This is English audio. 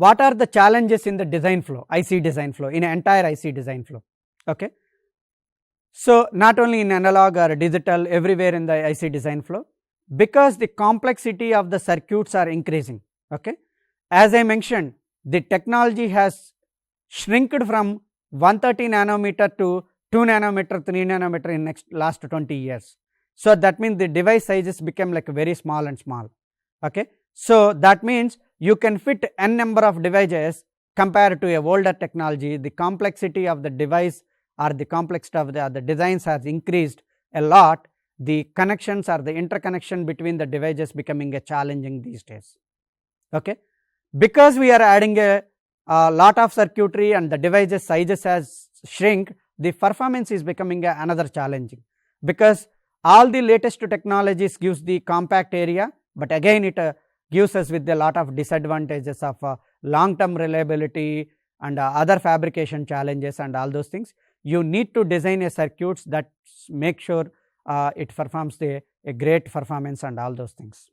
what are the challenges in the design flow, IC design flow, in an entire IC design flow. Okay. So, not only in analog or digital, everywhere in the IC design flow, because the complexity of the circuits are increasing. Okay. As I mentioned, the technology has shrinked from 130 nanometer to 2 nanometer, 3 nanometer in last 20 years. So, that means the device sizes become like very small and small. Okay. So, that means you can fit n number of devices compared to a older technology. The complexity of the device or the complexity of the designs has increased a lot. The connections or the interconnection between the devices becoming a challenging these days. Okay. Because we are adding a lot of circuitry and the devices sizes has shrink, the performance is becoming another challenging, because all the latest technologies gives the compact area, but again it gives us with a lot of disadvantages of long term reliability and other fabrication challenges and all those things. You need to design a circuits that make sure it performs a great performance and all those things.